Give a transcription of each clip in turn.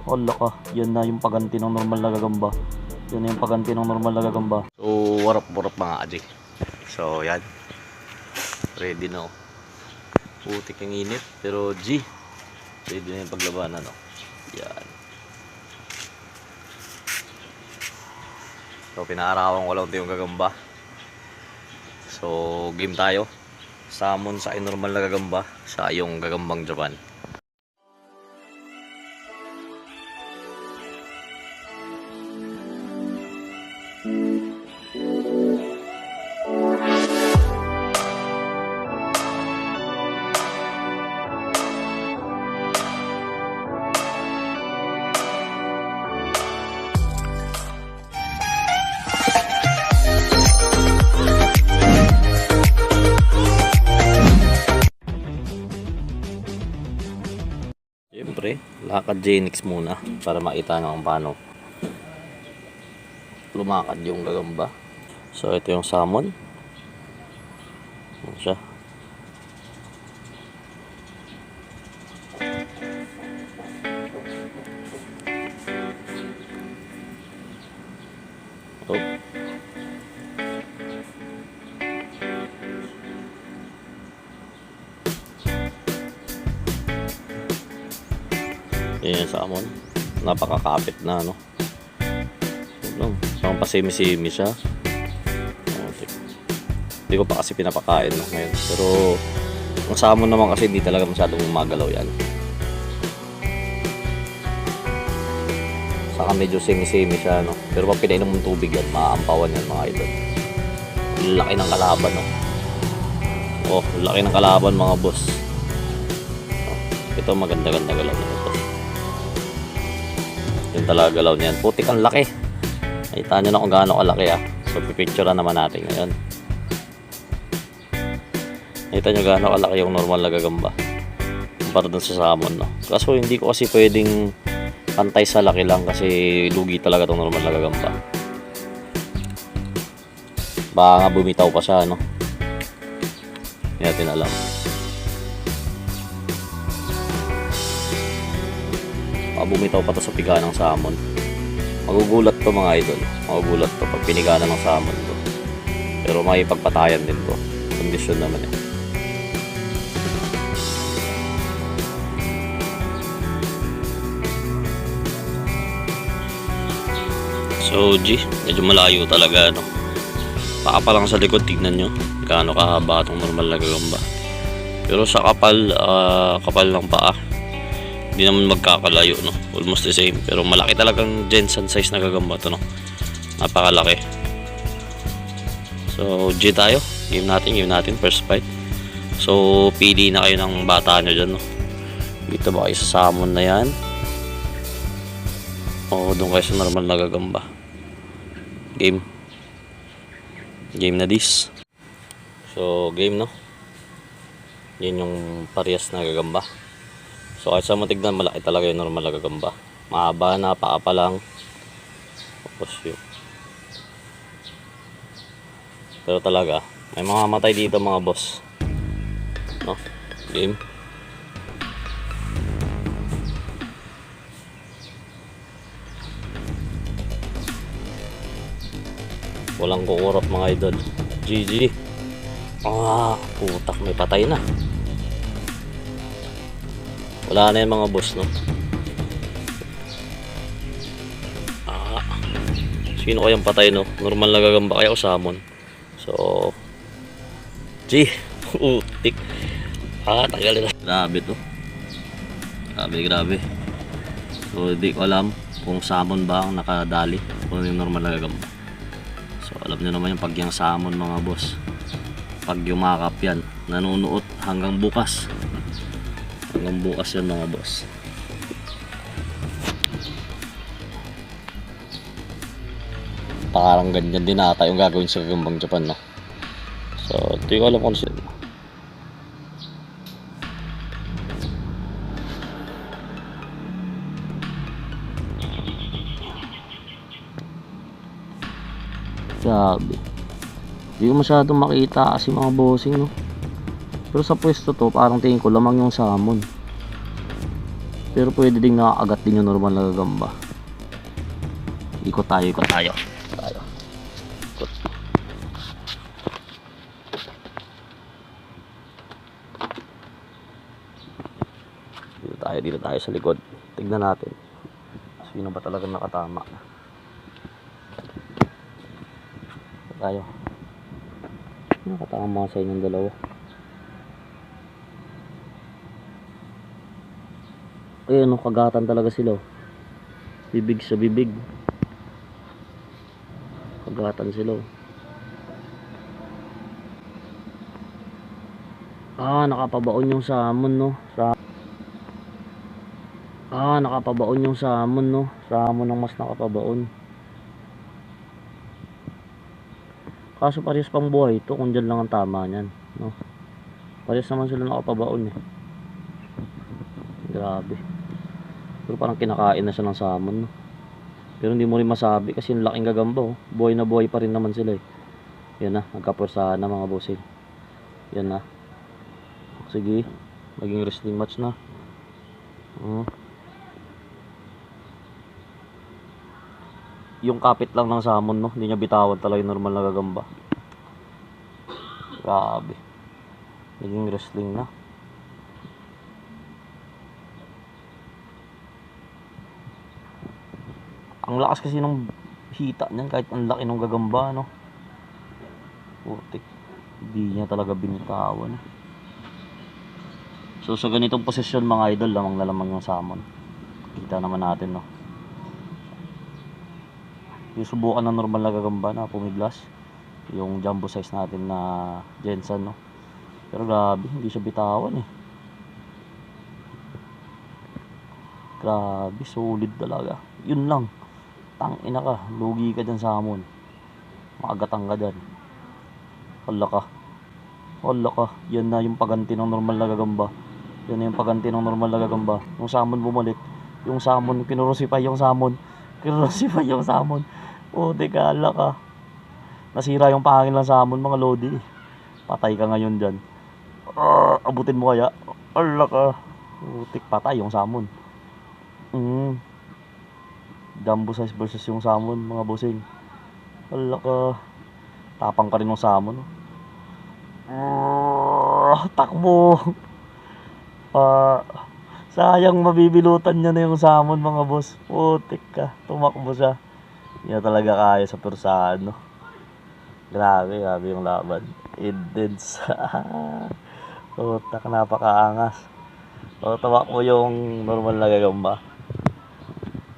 Hala ka, yan na yung paganti ng normal na gagamba. Yan na yung paganti ng normal na gagamba. So, warap mga aji. So, yan. Ready na oh. Putik ang init. Pero G, ready na yung paglabanan oh. Yan. So, pinaarawan ko lang ito yung gagamba. So, game tayo. Salmon sa normal na gagamba sa yung gagambang Japan. Siyempre, lakad Genix muna para makita nyo kung paano lumakad yung gagamba. So, ito yung salmon. Ano siya? Oh. Yan yung salmon. Napakakapit na ano. Parang pasimi-simi siya. Hindi ko pa kasi pinapakain no, ngayon. Pero ang salmon naman kasi hindi talaga masyadong magalaw yan. Saka medyo simi-simi siya no. Pero pag pinainom mong tubig yan, maaampawan yan mga idol. Laki ng kalaban no. Oh, laki ng kalaban mga boss. Ito maganda-ganda galaw nito. Yung talaga galaw niyan. Putik ang laki. Nakita nyo na kung gaano kalaki ah. So pipicturean naman natin ngayon. Nakita nyo gaano kalaki yung normal na gagamba para dun sa salmon no. Kaso hindi ko kasi pwedeng pantay sa laki lang kasi lugi talaga itong normal na gagamba. Baka nga bumitaw pa siya no. Hindi natin alam. Bumitaw pa to sa piga ng salmon. Magugulat to mga idol. Magugulat to pag pinigana ng salmon to. Pero may pagpatayan din to. Kondisyon naman eh. So G, medyo malayo talaga no. Paa pa lang sa likod, tignan nyo gaano kahaba itong normal na gagamba. Pero sa kapal ng paa hindi naman magkakalayo no, almost the same. Pero malaki talagang Jensen size na gagamba to no, napakalaki. So G tayo, game natin first fight. So pili na kayo ng bata nyo dyan no. Dito ba kayo sa salmon na yan o doon kayo sa normal na gagamba? Game na this. So game no, yan yung parehas na gagamba. So kahit sa matignan, malaki talaga yung normal na gagamba. Mahaba na, paa pa lang. Tapos yun. Pero talaga, may mga matay dito mga boss. No? Game. Walang kukurap mga idol. GG. Putak, may patay na. Wala na yan mga boss no. Sino kayang patay no? Normal na gagamba kaya o salmon? So G, utik. Tagal na. Grabe to. Grabe. So hindi ko alam kung salmon ba ang nakadali o yung normal na gagamba. So alam nyo naman yung pag yung salmon mga boss, pag yumakap yan, nanunuot hanggang bukas. Hanggang bukas yan mga boss. Parang ganyan din ata yung gagawin sa gagambang Japan no? So hindi ko alam kung sino. Grabe, hindi ko masyadong makita kasi mga bossing no. Pero sa pwesto to parang tingin ko lamang yung salmon. Pero pwede ding nakakagat din yung normal na gagamba. Ikot tayo. Tayo. Ikot. Dito tayo sa likod. Tignan natin. Sino ba talagang nakatama? Tayo. Nakatama sa inyong dalawa. Ay, ano, kagatan talaga sila. Bibig sa bibig. Kagatan sila. Nakapabaon yung salmon, no? Nakapabaon yung salmon, no? Salmon ang mas nakapabaon. Kaso parehas pang buhay ito kung dyan lang ang tama niyan, no? Parehas naman sila nakapabaon, eh. Grabe. Pero parang kinakain na siya ng salmon, no? Pero hindi mo rin masabi kasi yung laking gagamba, oh. Buhay na buhay pa rin naman sila, eh. Yan na, nagkapursahan na mga bossing. Yan na. Sige, maging wrestling match na. Yung kapit lang ng salmon, no? Hindi niya bitawan talaga yung normal na gagamba. Grabe. Naging wrestling na. Ang lakas kasi ng hita niyan kahit ang laki ng gagamba, no? Putik. Hindi niya talaga binitawan. So sa ganitong posisyon mga idol, lamang na lamang yung salmon. Kita naman natin, no? Yung subukan ng normal na gagamba na pumiglas. Yung jumbo size natin na Jensen, no? Pero grabe, hindi siya bitawan, eh. Grabe, solid talaga. Yun lang. Tangina ka, lugi ka dyan salmon. Makagatang ka dyan. Hala ka. Yan na yung paganti ng normal na gagamba. Yan na yung paganti ng normal na gagamba. Yung salmon bumalik. Yung salmon, kinurusipay yung salmon. Puti ka, hala ka. Nasira yung pangin ng salmon, mga lodi. Patay ka ngayon dyan. Abutin mo kaya. Hala ka. Putik, patay yung salmon. Jumbo size versus yung salmon, mga bossing. Hala ka. Tapang ka rin ng salmon. Takbo. Sayang, mabibilutan niya na yung salmon, mga boss. Putik ka. Tumakbo siya. Hindi na talaga kaya sa pursahan, no? Grabe yung laban. Intense. Putak, napakaangas. Tumakbo yung normal na gagamba.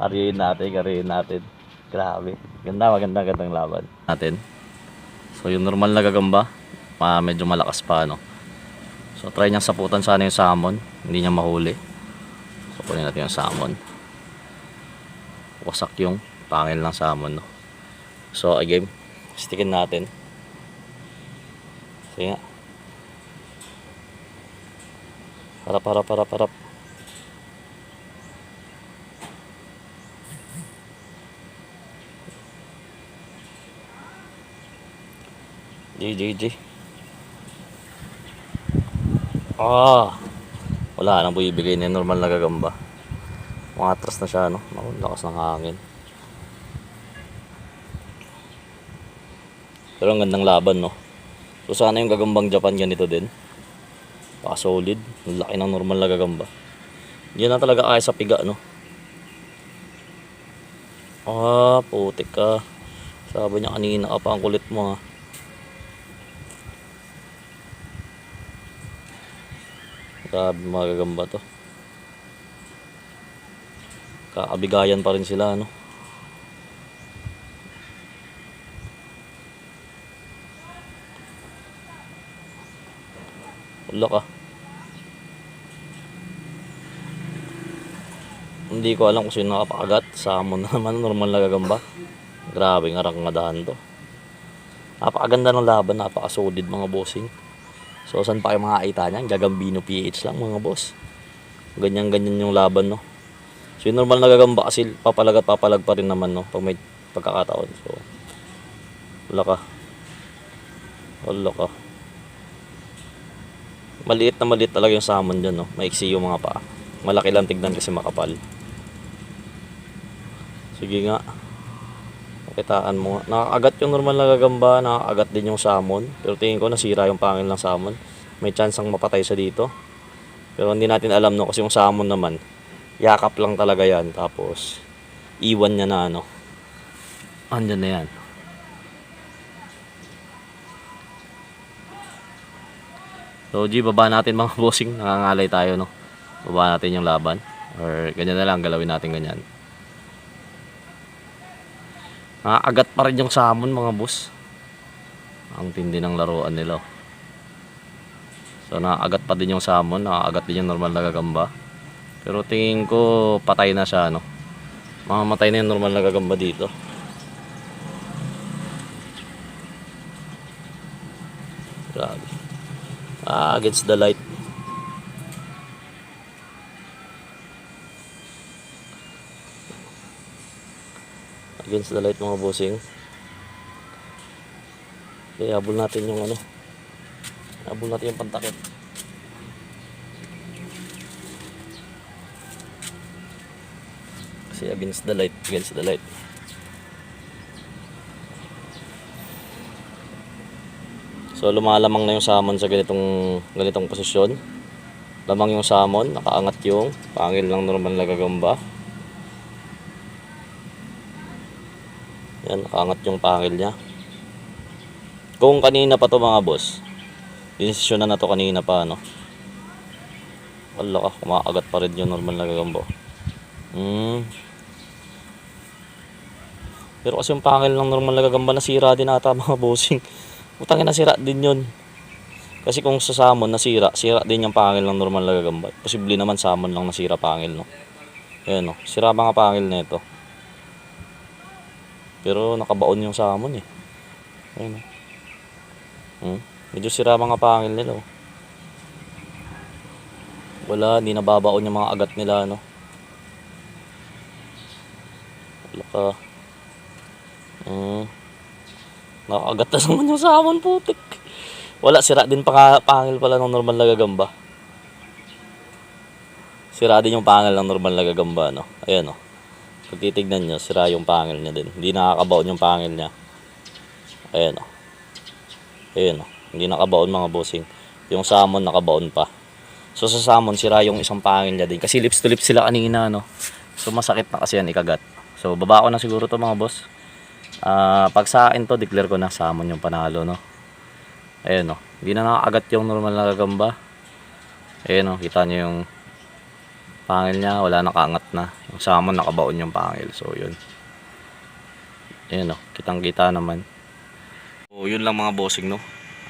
Kariin natin. Grabe. Magandang laban natin. So yung normal na gagamba, medyo malakas pa, no? So try niyang saputan sana yung salmon, hindi niya mahuli. So kunin natin yung salmon. Wasak yung pangil ng salmon, no? So again, stickin natin. Sige nga. Harap. GG. Wala nang bibigay na normal na gagamba. Umatras na siya, no? Lakas ng hangin. Pero ang gandang laban, no? So sana yung gagambang Japan ganito din. Solid. Ang laki ng normal na gagamba. Hindi na talaga kaya sa piga, no? Putik ka. Sabi niya kanina ka pa, ang kulit mo, ha? Grabe, mga gagamba to. Kakabigayan pa rin sila, no? Wala ka. Hindi ko alam kung sino nakapakagat. Salmon naman, normal na gagamba. Grabe, ngarang-ngadahan to. Napakaganda ng laban, napakasolid, mga bossing. So saan pa kayo makakita niyan? Gagambino PH lang, mga boss. Ganyan yung laban, no? So yung normal na gagamba kasi papalag pa rin naman, no? Pag may pagkakataon. So wala ka. Maliit talaga yung salmon dyan, no? Maiksi yung mga paa. Malaki lang tignan kasi makapal. Sige nga. Pakitaan mo nga. Nakakagat yung normal na gagamba, nakakagat din yung salmon. Pero tingin ko nasira yung pangil ng salmon. May chance ang mapatay sa dito. Pero hindi natin alam no, kasi yung salmon naman, yakap lang talaga yan. Tapos, iwan niya na ano. Andyan na yan. So G, baba natin mga bossing. Nangangalay tayo no. Baba natin yung laban. Or ganyan na lang, galawin natin ganyan. Nakakagat pa rin yung salmon mga boss. Ang tindi ng laruan nila. So nakakagat pa din yung salmon. Nakakagat din yung normal na gagamba. Pero tingin ko patay na siya no. Mamamatay na yung normal na gagamba dito. Grabe. Against the light. Against the light mga bossing. Okay, habol natin yung ano. Habol natin yung pantakip. Kasi against the light, against the light. So lumalamang na yung salmon sa ganitong posisyon. Lamang yung salmon, nakaangat yung pangil ng normal na gagamba. Yan, nakaangat yung pangil niya. Kung kanina pa to mga boss, dinesisyon na to kanina pa no. Wala ka, kumakagat pa rin yung normal na gagamba. Pero kasi yung pangil ng normal na gagamba nasira din ata mga bossing. Utangin nasira din yun. Kasi kung sa salmon nasira, sira din yung pangil ng normal na gagamba. Posible naman salmon lang nasira pangil no. Ayan no, sira mga pangil na ito. Pero nakabaon yung salmon eh. Ayan no. Medyo sira mga pangil nila oh. Wala, hindi nababaon yung mga agat nila no. Wala ka. Nakakagat na naman yung salmon putik. Wala, sira din pangil pala ng normal na gagamba. Sira din yung pangil ng normal na gagamba no. Ayan o. Pag titignan nyo, sira yung pangil niya din. Hindi nakakabaon yung pangil niya. Ayan o. Ayan o. Hindi nakabaon mga bossing. Yung salmon nakabaon pa. So sa salmon, sira yung isang pangil niya din. Kasi lips to lips sila kanina no. So masakit na kasi yan ikagat. So baba ko na siguro to mga boss. Pag sa akin to, declare ko na salmon yung panalo no. Ayan o, hindi na nakakagat yung normal na gagamba. Ayan o, kita nyo yung pangil niya, wala, nakaangat na. Yung salmon nakabaon yung pangil. So yun. Ayan o, kitang kita naman. So yun lang mga bossing no.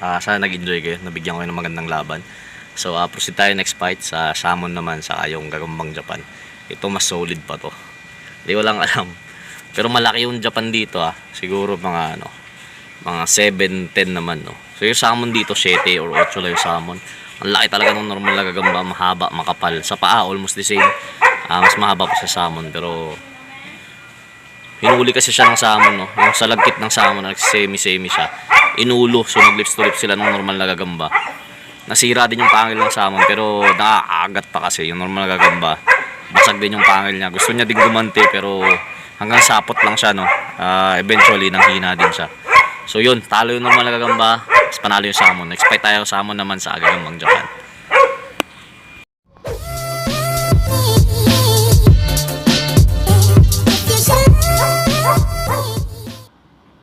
Sana nag-enjoy kayo, nabigyan ko kayo ng magandang laban. So proceed tayo next fight sa salmon naman, saka yung gagambang Japan. Ito mas solid pa to. Hindi ko lang alam. Pero malaki yung Japan dito siguro mga mga 7-10 naman no. So yung salmon dito 7 or 8 lang yung salmon. Ang laki talaga ng normal na gagamba, mahaba, makapal. Sa paa almost the same. Mas mahaba pa sa salmon pero hinuli kasi siya ng salmon no. Yung sa lagkit ng salmon semi-semi siya. Inulo, so nag-lips to lips sila ng normal na gagamba. Nasira din yung pangil ng salmon pero nakakagat pa kasi yung normal na gagamba. Basag din yung pangil niya. Gusto niya din gumanti pero hanggang sapot lang siya no. Eventually nanghina din siya. So yun, talo yung normal na gagamba, mas panalo yung salmon. Next fight tayo salmon naman sa gagambang Japan.